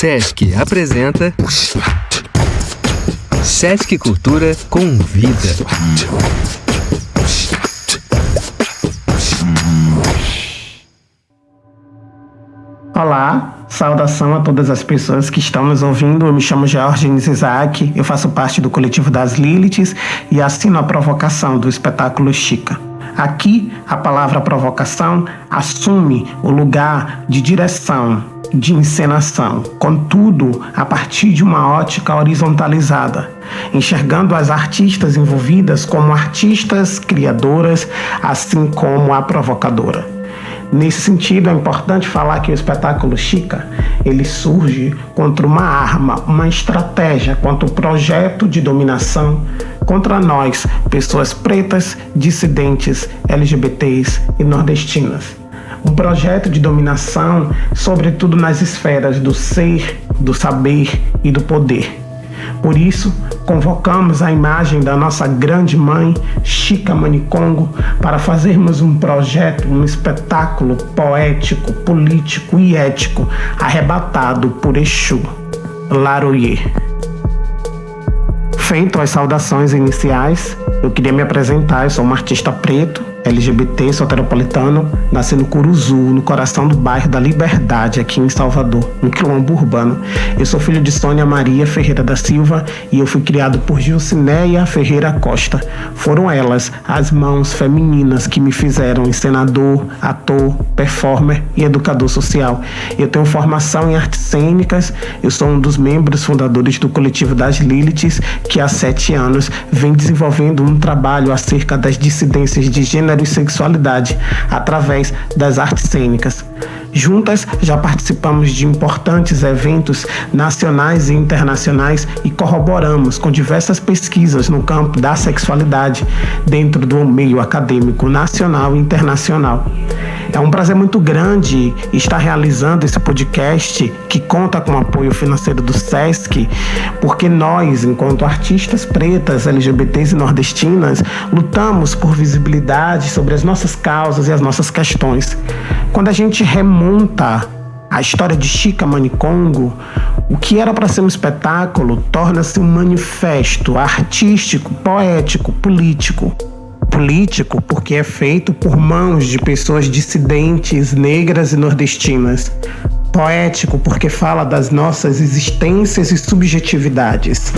Sesc apresenta Sesc Cultura Convida. Olá, saudação a todas as pessoas que estão nos ouvindo. Eu me chamo Georgenes Isaac, eu faço parte do coletivo das Liliths e assino a provocação do espetáculo Chica. Aqui, a palavra provocação assume o lugar de direção, de encenação, contudo, a partir de uma ótica horizontalizada, enxergando as artistas envolvidas como artistas criadoras, assim como a provocadora. Nesse sentido, é importante falar que o espetáculo Chica, ele surge contra uma arma, uma estratégia, contra o projeto de dominação contra nós, pessoas pretas, dissidentes, LGBTs e nordestinas. Um projeto de dominação, sobretudo nas esferas do ser, do saber e do poder. Por isso, convocamos a imagem da nossa grande mãe, Chica Manicongo, para fazermos um projeto, um espetáculo poético, político e ético, arrebatado por Exu, Laroyê. Feito as saudações iniciais, eu queria me apresentar. Eu sou um artista preto, LGBT, soteropolitano, nasci no Curuzu, no coração do bairro da Liberdade, aqui em Salvador, no quilombo urbano. Eu sou filho de Sônia Maria Ferreira da Silva e eu fui criado por Gilcineia Ferreira Costa. Foram elas as mãos femininas que me fizeram encenador, ator, performer e educador social. Eu tenho formação em artes cênicas, eu sou um dos membros fundadores do coletivo das Liliths, que há 7 anos vem desenvolvendo um trabalho acerca das dissidências de gênero e sexualidade através das artes cênicas. Juntas já participamos de importantes eventos nacionais e internacionais e corroboramos com diversas pesquisas no campo da sexualidade dentro do meio acadêmico nacional e internacional. É um prazer muito grande estar realizando esse podcast que conta com o apoio financeiro do Sesc, porque nós, enquanto artistas pretas, LGBTs e nordestinas, lutamos por visibilidade sobre as nossas causas e as nossas questões. Quando a gente remonta a história de Chica Manicongo, o que era para ser um espetáculo torna-se um manifesto artístico, poético, político. Político porque é feito por mãos de pessoas dissidentes, negras e nordestinas. Poético porque fala das nossas existências e subjetividades.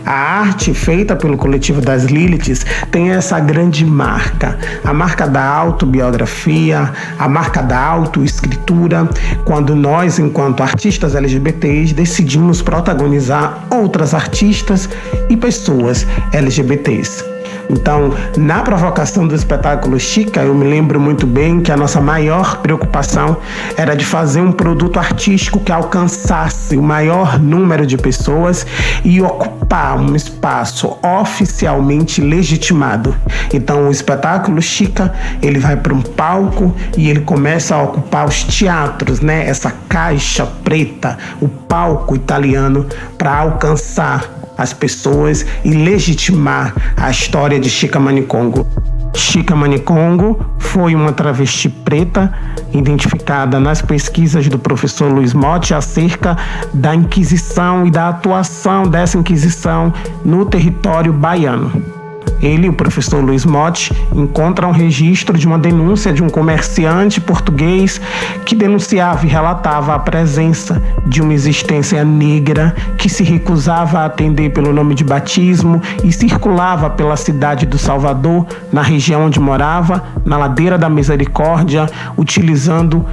A arte feita pelo coletivo das Liliths tem essa grande marca, a marca da autobiografia, a marca da autoescritura, quando nós, enquanto artistas LGBTs, decidimos protagonizar outras artistas e pessoas LGBTs. Então, na provocação do espetáculo Chica, eu me lembro muito bem que a nossa maior preocupação era de fazer um produto artístico que alcançasse o maior número de pessoas e ocupar um espaço oficialmente legitimado. Então, o espetáculo Chica, ele vai para um palco e ele começa a ocupar os teatros, né? Essa caixa preta, o palco italiano, para alcançar as pessoas e legitimar a história de Chica Manicongo. Chica Manicongo foi uma travesti preta identificada nas pesquisas do professor Luiz Motti acerca da Inquisição e da atuação dessa Inquisição no território baiano. Ele, o professor Luiz Motti, encontra um registro de uma denúncia de um comerciante português que denunciava e relatava a presença de uma existência negra que se recusava a atender pelo nome de batismo e circulava pela cidade do Salvador, na região onde morava, na Ladeira da Misericórdia, utilizando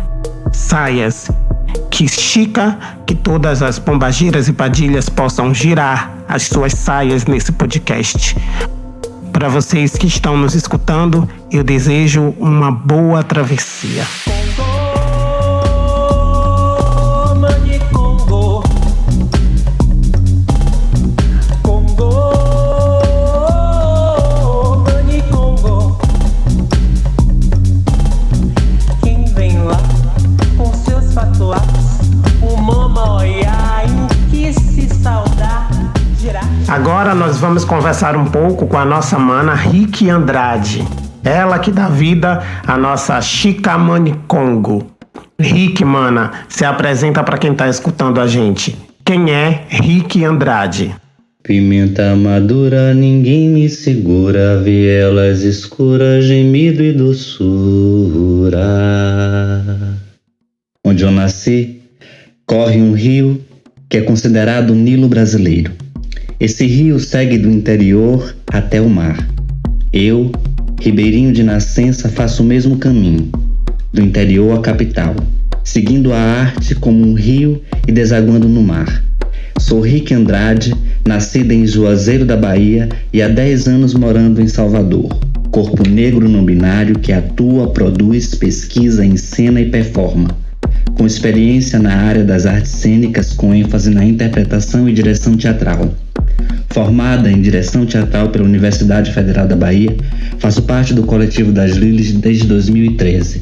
saias. Que Chica, que todas as pombageiras e padilhas possam girar as suas saias nesse podcast. Para vocês que estão nos escutando, eu desejo uma boa travessia. Quem vem lá com seus patuatos, uma moia em que se saudar. Agora nós vamos conversar um pouco com a nossa mana Ricky Andrade. Ela que dá vida à nossa Chica Manicongo. Rick, mana, se apresenta para quem tá escutando a gente. Quem é Rick Andrade? Pimenta madura, ninguém me segura, vielas escuras, gemido e doçura. Onde eu nasci, corre um rio que é considerado o Nilo brasileiro. Esse rio segue do interior até o mar. Eu, ribeirinho de nascença, faço o mesmo caminho, do interior à capital, seguindo a arte como um rio e desaguando no mar. Sou Rick Andrade, nascida em Juazeiro da Bahia e há 10 anos morando em Salvador. Corpo negro não binário que atua, produz, pesquisa, encena e performa. Com experiência na área das artes cênicas com ênfase na interpretação e direção teatral. Formada em direção teatral pela Universidade Federal da Bahia, faço parte do coletivo das Lilies desde 2013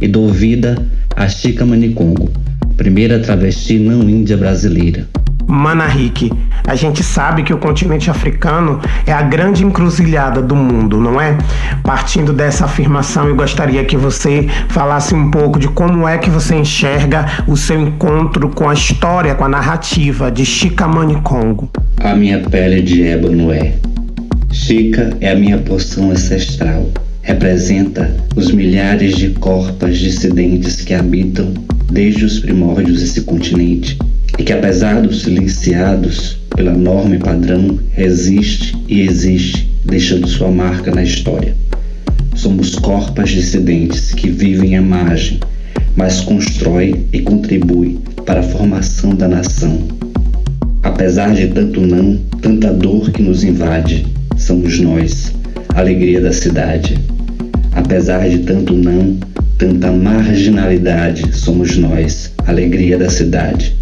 e dou vida a Chika Manicongo, primeira travesti não índia brasileira. Mana Rick, a gente sabe que o continente africano é a grande encruzilhada do mundo, não é? Partindo dessa afirmação, eu gostaria que você falasse um pouco de como é que você enxerga o seu encontro com a história, com a narrativa de Chika Manicongo. A minha pele de ébano é. Chika é a minha porção ancestral. Representa os milhares de corpos dissidentes que habitam desde os primórdios esse continente e que, apesar dos silenciados pela norma e padrão, resiste e existe, deixando sua marca na história. Somos corpos dissidentes que vivem à margem, mas constroem e contribuem para a formação da nação. Apesar de tanto não, tanta dor que nos invade, somos nós, a alegria da cidade. Apesar de tanto não, tanta marginalidade, somos nós, a alegria da cidade.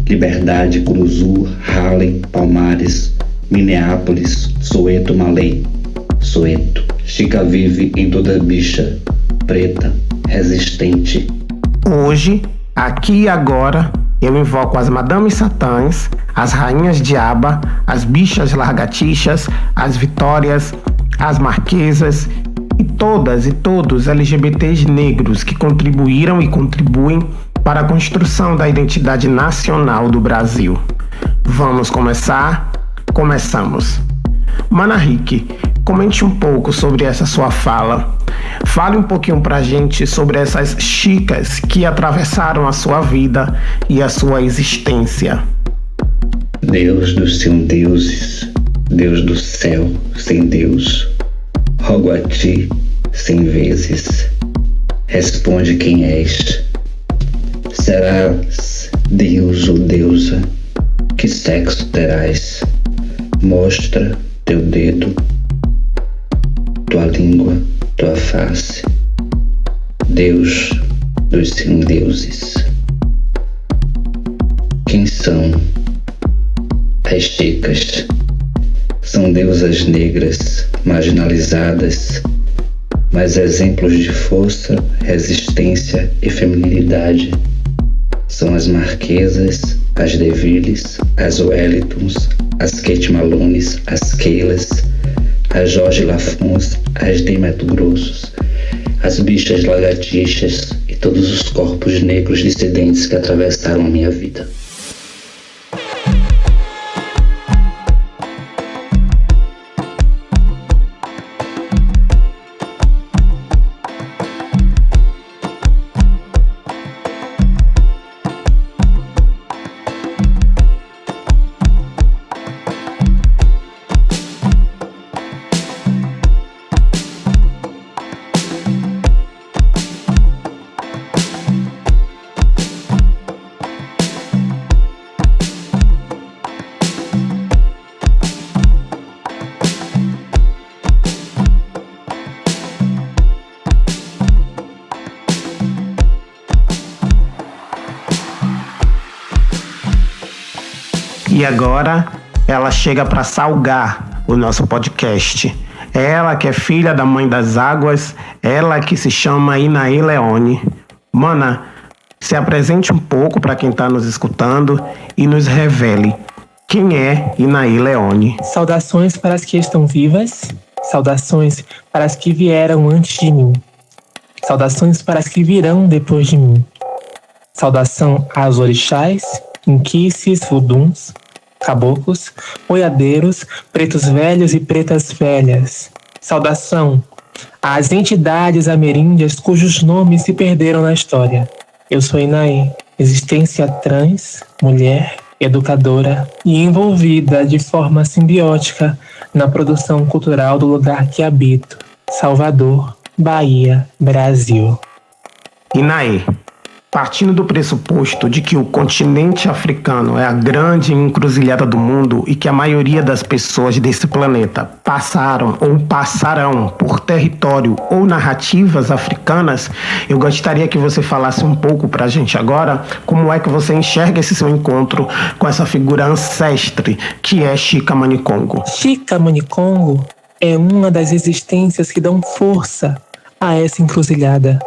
Liberdade, Curuzu, Harlem, Palmares, Minneapolis, Soweto, Malay. Soweto. Chika vive em toda bicha, preta, resistente. Hoje, aqui e agora, eu invoco as Madames Satãs, as Rainhas Diaba, as Bichas Largatixas, as Vitórias, as Marquesas e todas e todos LGBTs negros que contribuíram e contribuem para a construção da identidade nacional do Brasil. Vamos começar? Começamos. Mana Rick, comente um pouco sobre essa sua fala. Fale um pouquinho pra gente sobre essas chicas que atravessaram a sua vida e a sua existência. Deus dos sem deuses, Deus do céu sem Deus, rogo a ti 100 vezes, responde quem és. Serás Deus ou deusa? Que sexo terás? Mostra teu dedo, tua língua, tua face. Deus dos sem deuses. Quem são as chicas? São deusas negras, marginalizadas, mas exemplos de força, resistência e feminilidade. São as Marquesas, as Devilles, as Wellingtons, as Kate Malones, as Keilas, as Jorge Lafons, as de Mato Grossos, as Bichas Lagartixas e todos os corpos negros dissidentes que atravessaram a minha vida. E agora ela chega para salgar o nosso podcast. Ela que é filha da Mãe das Águas, ela que se chama Inaí Leone. Mana, se apresente um pouco para quem está nos escutando e nos revele quem é Inaí Leone. Saudações para as que estão vivas, saudações para as que vieram antes de mim, saudações para as que virão depois de mim. Saudação aos orixás, inquices, voduns, caboclos, boiadeiros, pretos velhos e pretas velhas. Saudação às entidades ameríndias cujos nomes se perderam na história. Eu sou Inaê, existência trans, mulher, educadora e envolvida de forma simbiótica na produção cultural do lugar que habito, Salvador, Bahia, Brasil. Inaê, partindo do pressuposto de que o continente africano é a grande encruzilhada do mundo e que a maioria das pessoas desse planeta passaram ou passarão por território ou narrativas africanas, eu gostaria que você falasse um pouco pra gente agora como é que você enxerga esse seu encontro com essa figura ancestre que é Chika Manicongo. Chika Manicongo é uma das existências que dão força a essa encruzilhada.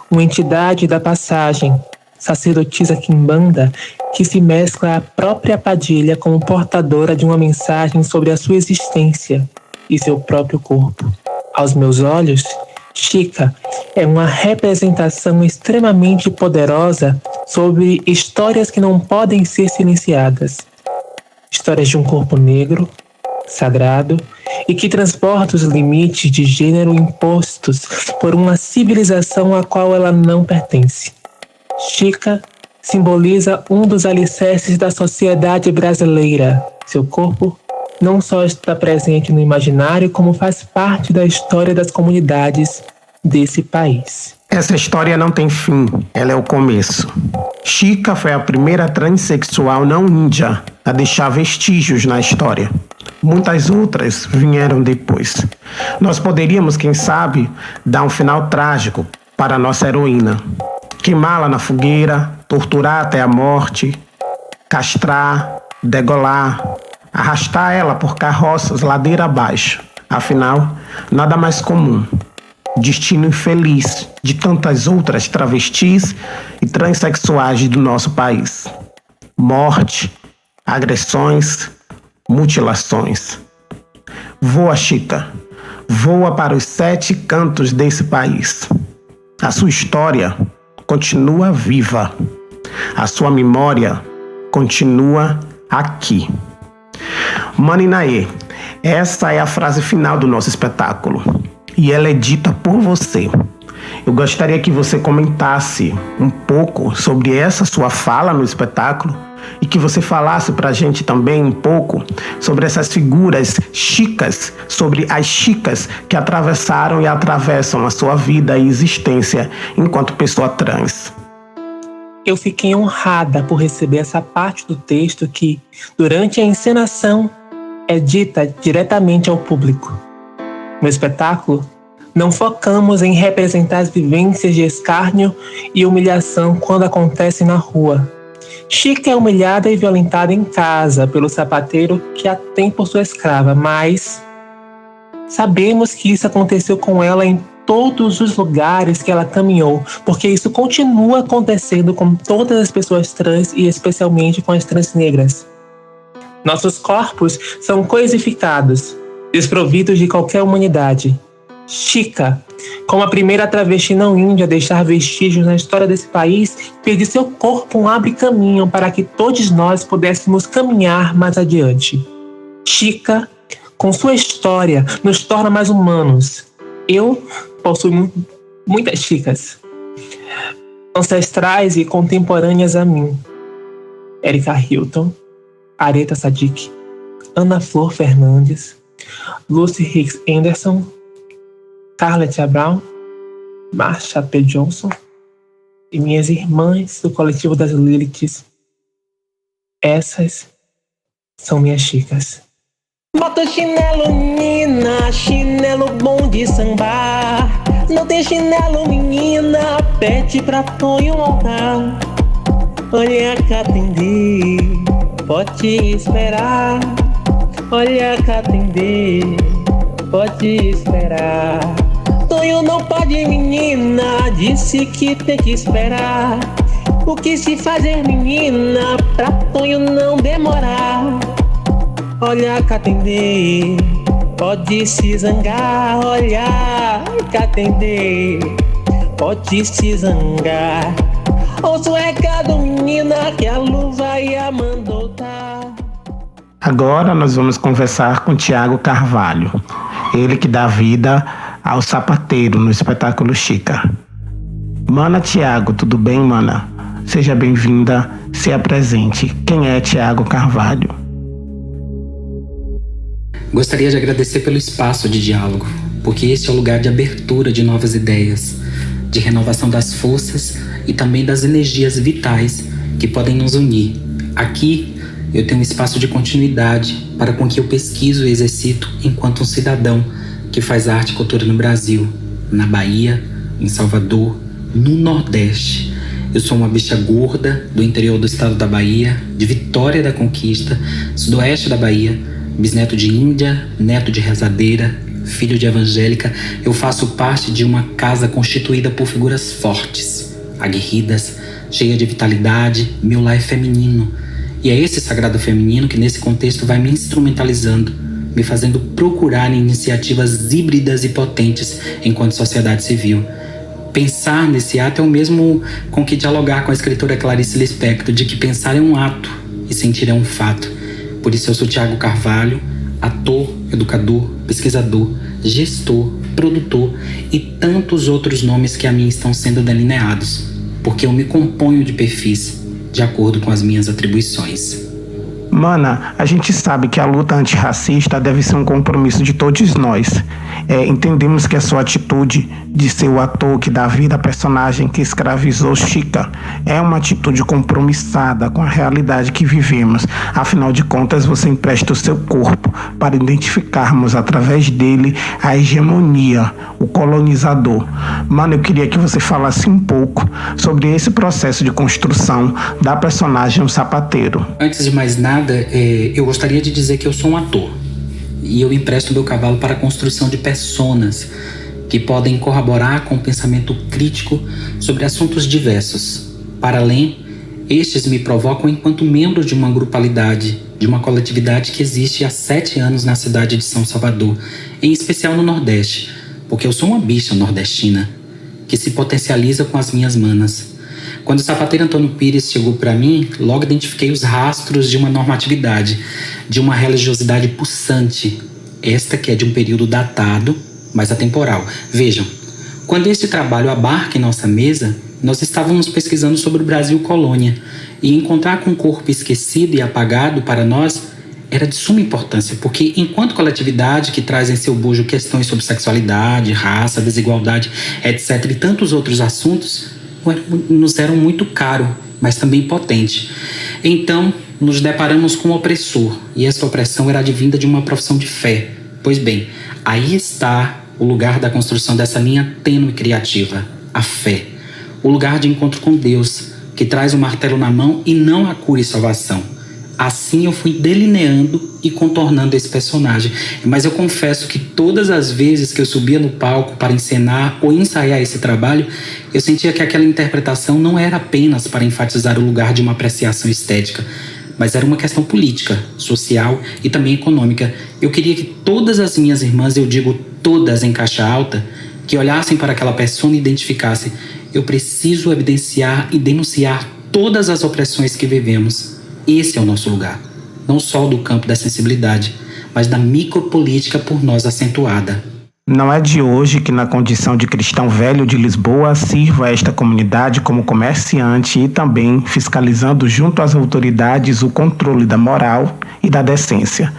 Uma entidade da passagem, sacerdotisa quimbanda, que se mescla à própria Padilha como portadora de uma mensagem sobre a sua existência e seu próprio corpo. Aos meus olhos, Chika é uma representação extremamente poderosa sobre histórias que não podem ser silenciadas. Histórias de um corpo negro, sagrado, e que transporta os limites de gênero impostos por uma civilização a qual ela não pertence. Chika simboliza um dos alicerces da sociedade brasileira. Seu corpo não só está presente no imaginário, como faz parte da história das comunidades desse país. Essa história não tem fim, ela é o começo. Chika foi a primeira transexual não índia a deixar vestígios na história. Muitas outras vieram depois. Nós poderíamos, quem sabe, dar um final trágico para a nossa heroína. Queimá-la na fogueira, torturar até a morte, castrar, degolar, arrastar ela por carroças ladeira abaixo. Afinal, nada mais comum. Destino infeliz de tantas outras travestis e transexuais do nosso país. Morte, agressões, mutilações. Voa, Chika. Voa para os 7 cantos desse país. A sua história continua viva. A sua memória continua aqui. Mano Inaê, essa é a frase final do nosso espetáculo. E ela é dita por você. Eu gostaria que você comentasse um pouco sobre essa sua fala no espetáculo e que você falasse pra gente também um pouco sobre essas figuras chicas, sobre as chicas que atravessaram e atravessam a sua vida e existência enquanto pessoa trans. Eu fiquei honrada por receber essa parte do texto que, durante a encenação, é dita diretamente ao público. No espetáculo, não focamos em representar as vivências de escárnio e humilhação quando acontecem na rua. Chika é humilhada e violentada em casa pelo sapateiro que a tem por sua escrava, mas sabemos que isso aconteceu com ela em todos os lugares que ela caminhou, porque isso continua acontecendo com todas as pessoas trans e especialmente com as trans negras. Nossos corpos são coisificados, desprovidos de qualquer humanidade. Chika, como a primeira travesti não índia a deixar vestígios na história desse país, fez de seu corpo um abre-caminho para que todos nós pudéssemos caminhar mais adiante. Chika, com sua história, nos torna mais humanos. Eu possuo muitas Chikas, ancestrais e contemporâneas a mim. Erika Hilton, Aretha Sadiq, Ana Flor Fernandes, Lucy Hicks Anderson, Scarlett Brown, Marsha P. Johnson e minhas irmãs do coletivo das Liliths. Essas são minhas Chikas. Bota chinelo, menina, chinelo bom de sambar. Não tem chinelo, menina, pede pra pôr um altar. Olha cá atender, pode esperar. Olha cá atender, pode esperar. Tonho não pode, menina, disse que tem que esperar. O que se fazer, menina, pra Tonho não demorar? Olha cá atender, pode se zangar. Olha cá atender, pode se zangar. Ouça o recado, menina, que a luva ia mandou tá. Agora nós vamos conversar com Tiago Carvalho, ele que dá vida ao sapateiro no espetáculo Chica. Mana Tiago, tudo bem, mana? Seja bem-vinda, se apresente. Quem é Tiago Carvalho? Gostaria de agradecer pelo espaço de diálogo, porque esse é o lugar de abertura de novas ideias, de renovação das forças e também das energias vitais que podem nos unir. Aqui eu tenho um espaço de continuidade para com que eu pesquiso e exercito enquanto um cidadão que faz arte e cultura no Brasil, na Bahia, em Salvador, no Nordeste. Eu sou uma bicha gorda do interior do estado da Bahia, de Vitória da Conquista, sudoeste da Bahia, bisneto de índia, neto de rezadeira, filho de evangélica. Eu faço parte de uma casa constituída por figuras fortes, aguerridas, cheia de vitalidade. Meu lar é feminino. E é esse sagrado feminino que nesse contexto vai me instrumentalizando, me fazendo procurar iniciativas híbridas e potentes enquanto sociedade civil. Pensar nesse ato é o mesmo com que dialogar com a escritora Clarice Lispector, de que pensar é um ato e sentir é um fato. Por isso eu sou Tiago Carvalho, ator, educador, pesquisador, gestor, produtor e tantos outros nomes que a mim estão sendo delineados, porque eu me componho de perfis de acordo com as minhas atribuições. Mana, a gente sabe que a luta antirracista deve ser um compromisso de todos nós. Entendemos que a sua atitude de ser o ator que dá vida à personagem que escravizou Chica é uma atitude compromissada com a realidade que vivemos. Afinal de contas, você empresta o seu corpo para identificarmos através dele a hegemonia, o colonizador. Mana, eu queria que você falasse um pouco sobre esse processo de construção da personagem O Sapateiro. Antes de mais nada, eu gostaria de dizer que eu sou um ator e eu empresto meu cavalo para a construção de personas que podem corroborar com o pensamento crítico sobre assuntos diversos. Para além, estes me provocam enquanto membro de uma grupalidade, de uma coletividade que existe há 7 anos na cidade de São Salvador, em especial no Nordeste, porque eu sou uma bicha nordestina que se potencializa com as minhas manas. Quando o sapateiro Antônio Pires chegou para mim, logo identifiquei os rastros de uma normatividade, de uma religiosidade pulsante, esta que é de um período datado, mas atemporal. Vejam, quando este trabalho abarca em nossa mesa, nós estávamos pesquisando sobre o Brasil colônia, e encontrar com um corpo esquecido e apagado para nós era de suma importância, porque enquanto coletividade que traz em seu bojo questões sobre sexualidade, raça, desigualdade, etc. e tantos outros assuntos, nos eram muito caro, mas também potente. Então, nos deparamos com um opressor, e essa opressão era advinda de uma profissão de fé. Pois bem, aí está o lugar da construção dessa linha tênue criativa, a fé. O lugar de encontro com Deus, que traz o martelo na mão e não a cura e salvação. Assim eu fui delineando e contornando esse personagem. Mas eu confesso que todas as vezes que eu subia no palco para encenar ou ensaiar esse trabalho, eu sentia que aquela interpretação não era apenas para enfatizar o lugar de uma apreciação estética, mas era uma questão política, social e também econômica. Eu queria que todas as minhas irmãs, eu digo todas em caixa alta, que olhassem para aquela persona e identificassem: eu preciso evidenciar e denunciar todas as opressões que vivemos. Esse é o nosso lugar, não só do campo da sensibilidade, mas da micropolítica por nós acentuada. Não é de hoje que, na condição de cristão velho de Lisboa, sirva esta comunidade como comerciante e também fiscalizando junto às autoridades o controle da moral e da decência.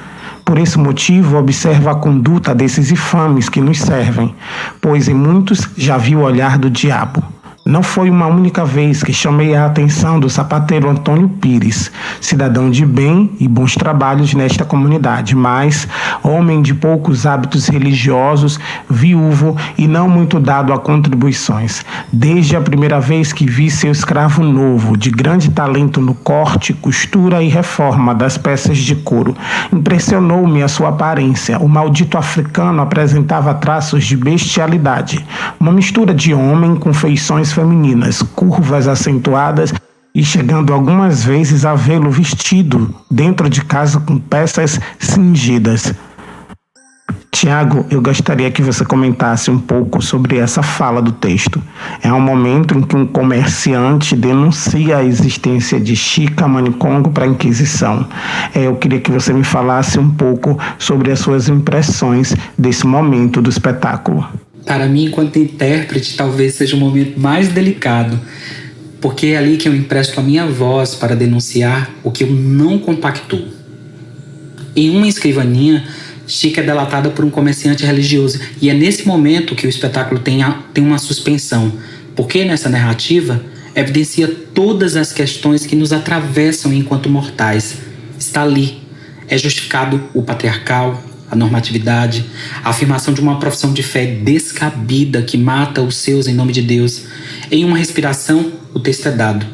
Por esse motivo, observo a conduta desses infames que nos servem, pois em muitos já vi o olhar do diabo. Não foi uma única vez que chamei a atenção do sapateiro Antônio Pires, cidadão de bem e bons trabalhos nesta comunidade, mas homem de poucos hábitos religiosos, viúvo e não muito dado a contribuições. Desde a primeira vez que vi seu escravo novo, de grande talento no corte, costura e reforma das peças de couro, impressionou-me a sua aparência. O maldito africano apresentava traços de bestialidade, uma mistura de homem com feições femininas, curvas acentuadas e chegando algumas vezes a vê-lo vestido dentro de casa com peças cingidas. Tiago, eu gostaria que você comentasse um pouco sobre essa fala do texto. É um momento em que um comerciante denuncia a existência de Chica Manicongo para a Inquisição. Eu queria que você me falasse um pouco sobre as suas impressões desse momento do espetáculo. Para mim, enquanto intérprete, talvez seja o momento mais delicado, porque é ali que eu empresto a minha voz para denunciar o que eu não compactuo. Em uma escrivaninha, Chica é delatada por um comerciante religioso, e é nesse momento que o espetáculo tem uma suspensão, porque nessa narrativa evidencia todas as questões que nos atravessam enquanto mortais. Está ali. É justificado o patriarcal, a normatividade, a afirmação de uma profissão de fé descabida que mata os seus em nome de Deus. Em uma respiração, o texto é dado,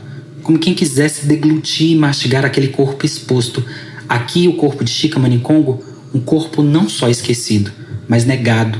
como quem quisesse deglutir e mastigar aquele corpo exposto. Aqui o corpo de Chica Manicongo, um corpo não só esquecido, mas negado.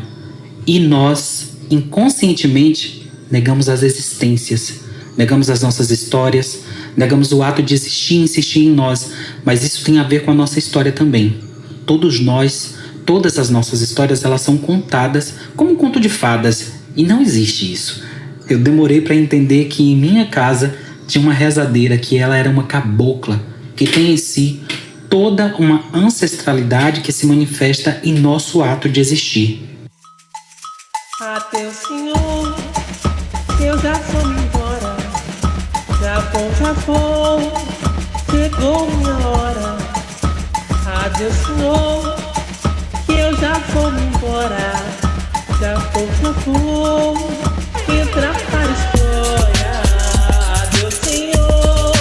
E nós, inconscientemente, negamos as existências, negamos as nossas histórias, negamos o ato de existir e insistir em nós, mas isso tem a ver com a nossa história também. Todos nós, todas as nossas histórias, elas são contadas como um conto de fadas, e não existe isso. Eu demorei para entender que em minha casa tinha uma rezadeira, que ela era uma cabocla, que tem em si toda uma ancestralidade que se manifesta em nosso ato de existir. Adeus, Senhor, eu já vou embora. Já vou, chegou minha hora. Adeus, Senhor, que eu já vou embora. Já vou entrar para a história. Adeus, Senhor,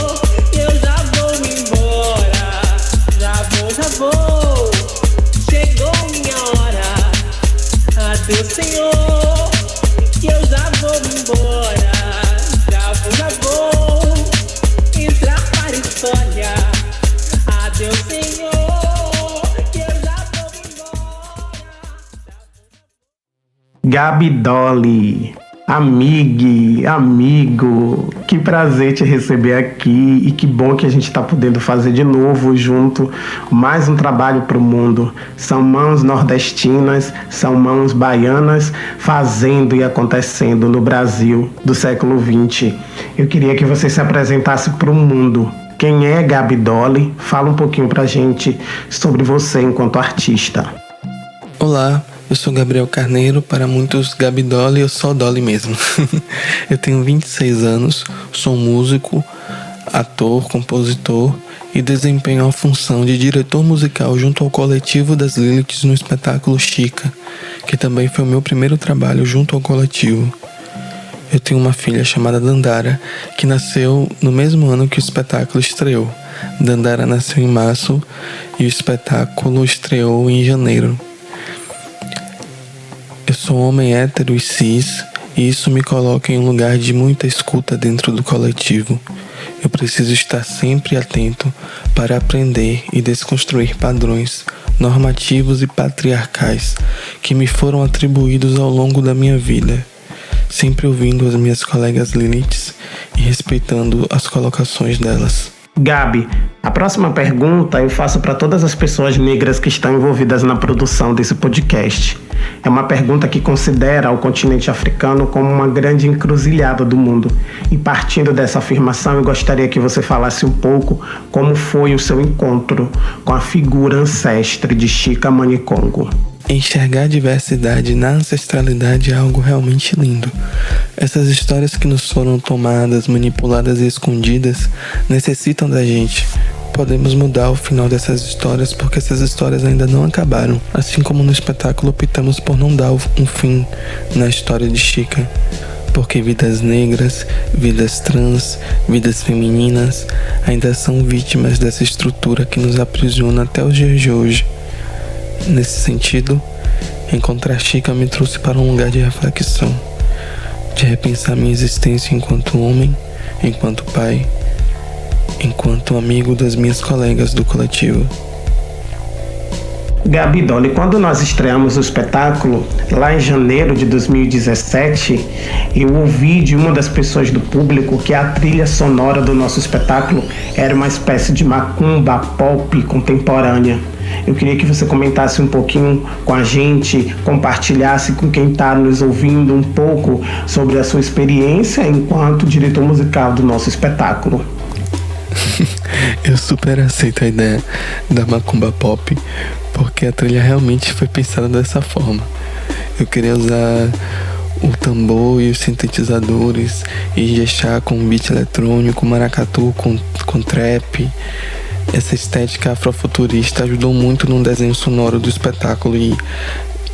eu já vou embora. Já vou, chegou minha hora. Adeus, Senhor, que eu já vou embora. Já vou entrar para a história. Adeus, Senhor, que eu já vou embora. Gabi Dolly, amigo, que prazer te receber aqui, e que bom que a gente está podendo fazer de novo junto mais um trabalho para o mundo. São mãos nordestinas, são mãos baianas fazendo e acontecendo no Brasil do século XX. Eu queria que você se apresentasse para o mundo. Quem é Gabi Dolly? Fala um pouquinho pra gente sobre você enquanto artista. Olá, eu sou Gabriel Carneiro, para muitos Gabi Dolly, eu sou Dolly mesmo. Eu tenho 26 anos, sou músico, ator, compositor e desempenho a função de diretor musical junto ao coletivo das Liliths no espetáculo Chica, que também foi o meu primeiro trabalho junto ao coletivo. Eu tenho uma filha chamada Dandara, que nasceu no mesmo ano que o espetáculo estreou. Dandara nasceu em março e o espetáculo estreou em janeiro. Eu sou homem hétero e cis, e isso me coloca em um lugar de muita escuta dentro do coletivo. Eu preciso estar sempre atento para aprender e desconstruir padrões normativos e patriarcais que me foram atribuídos ao longo da minha vida, sempre ouvindo as minhas colegas Liliths e respeitando as colocações delas. Gabi, a próxima pergunta eu faço para todas as pessoas negras que estão envolvidas na produção desse podcast. É uma pergunta que considera o continente africano como uma grande encruzilhada do mundo. E partindo dessa afirmação, eu gostaria que você falasse um pouco como foi o seu encontro com a figura ancestre de Chica Manicongo. Enxergar a diversidade na ancestralidade é algo realmente lindo. Essas histórias que nos foram tomadas, manipuladas e escondidas necessitam da gente. Podemos mudar o final dessas histórias porque essas histórias ainda não acabaram. Assim como no espetáculo optamos por não dar um fim na história de Chica. Porque vidas negras, vidas trans, vidas femininas ainda são vítimas dessa estrutura que nos aprisiona até os dias de hoje. Nesse sentido, encontrar Chica me trouxe para um lugar de reflexão, de repensar minha existência enquanto homem, enquanto pai, enquanto amigo das minhas colegas do coletivo. Gabi Dolly, quando nós estreamos o espetáculo, lá em janeiro de 2017, eu ouvi de uma das pessoas do público que a trilha sonora do nosso espetáculo era uma espécie de macumba pop contemporânea. Eu queria que você comentasse um pouquinho com a gente, compartilhasse com quem está nos ouvindo um pouco sobre a sua experiência enquanto diretor musical do nosso espetáculo. Eu super aceito a ideia da Macumba Pop, porque a trilha realmente foi pensada dessa forma. Eu queria usar o tambor e os sintetizadores e deixar com beat eletrônico, maracatu com trap. Essa estética afrofuturista ajudou muito no desenho sonoro do espetáculo e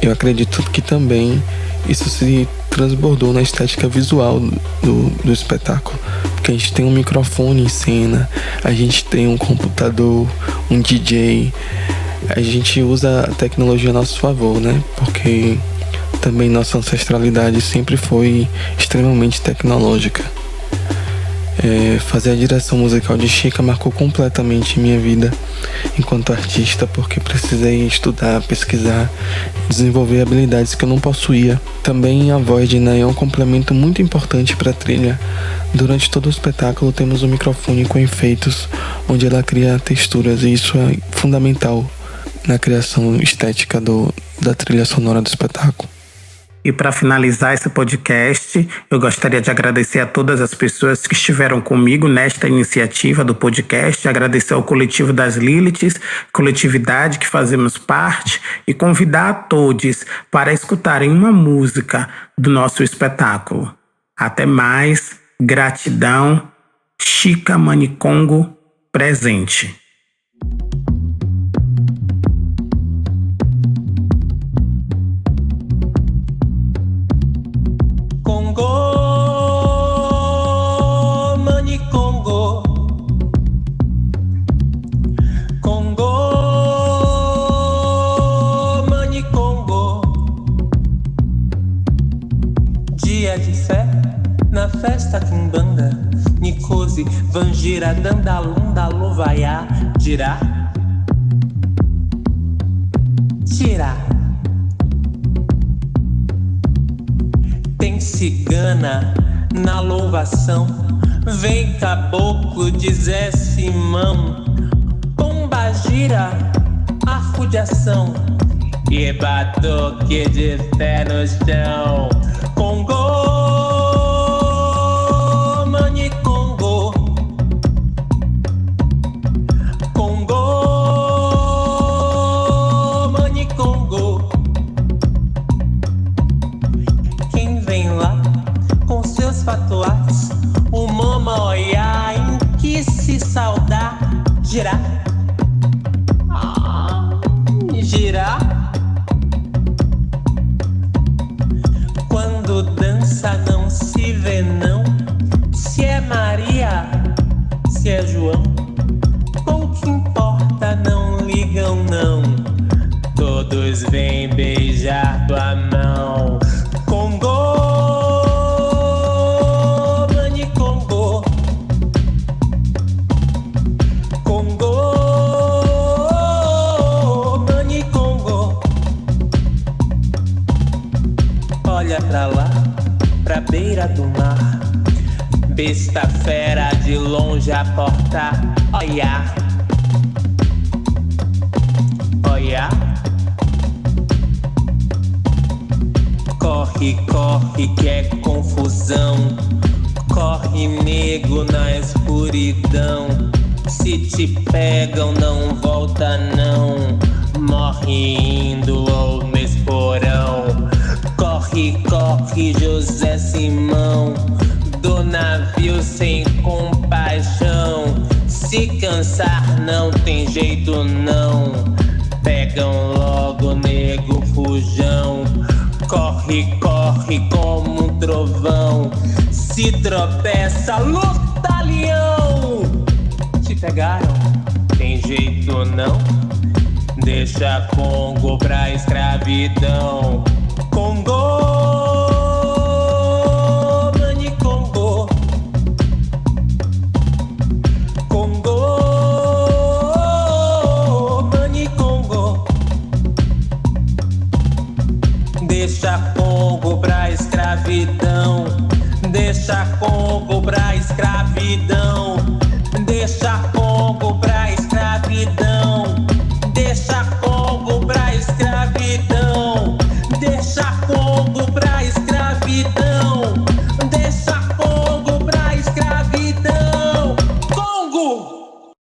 eu acredito que também isso se transbordou na estética visual do espetáculo, porque a gente tem um microfone em cena, a gente tem um computador, um DJ, a gente usa a tecnologia a nosso favor, né? Porque também nossa ancestralidade sempre foi extremamente tecnológica. Fazer a direção musical de Chica marcou completamente minha vida enquanto artista, porque precisei estudar, pesquisar, desenvolver habilidades que eu não possuía. Também a voz de Nay é um complemento muito importante para a trilha. Durante todo o espetáculo temos um microfone com efeitos, onde ela cria texturas, e isso é fundamental na criação estética da trilha sonora do espetáculo. E para finalizar esse podcast, eu gostaria de agradecer a todas as pessoas que estiveram comigo nesta iniciativa do podcast, agradecer ao coletivo das Liliths, coletividade que fazemos parte, e convidar a todos para escutarem uma música do nosso espetáculo. Até mais, gratidão, Chica Manicongo presente. Festa quimbanda, Nicose, Vangira, Dandalunda, Lovaiá, Dirá, Tirá. Tem cigana na louvação, vem caboclo de Zé Simão, pomba gira, arco de ação e batuque de pé no chão. Congo, patuás, o mama olhar em que se saudar, girar, girar. Quando dança não se vê não, se é Maria, se é João, pouco importa, não ligam não, todos vêm beijar tua mão. Congo, pra lá, pra beira do mar, besta fera de longe a porta, olhar, olhar. Corre, corre que é confusão, corre nego na escuridão, se te pegam não volta não, morre indo ao mesporão. Corre, corre, José Simão, do navio sem compaixão. Se cansar não tem jeito não, pegam logo nego fujão. Corre, corre como um trovão, se tropeça, luta leão. Te pegaram, tem jeito não, deixa Congo pra escravidão. Congo, Manicongo, Congo, Manicongo, deixa Congo pra escravidão, deixa Congo pra escravidão, deixa Congo pra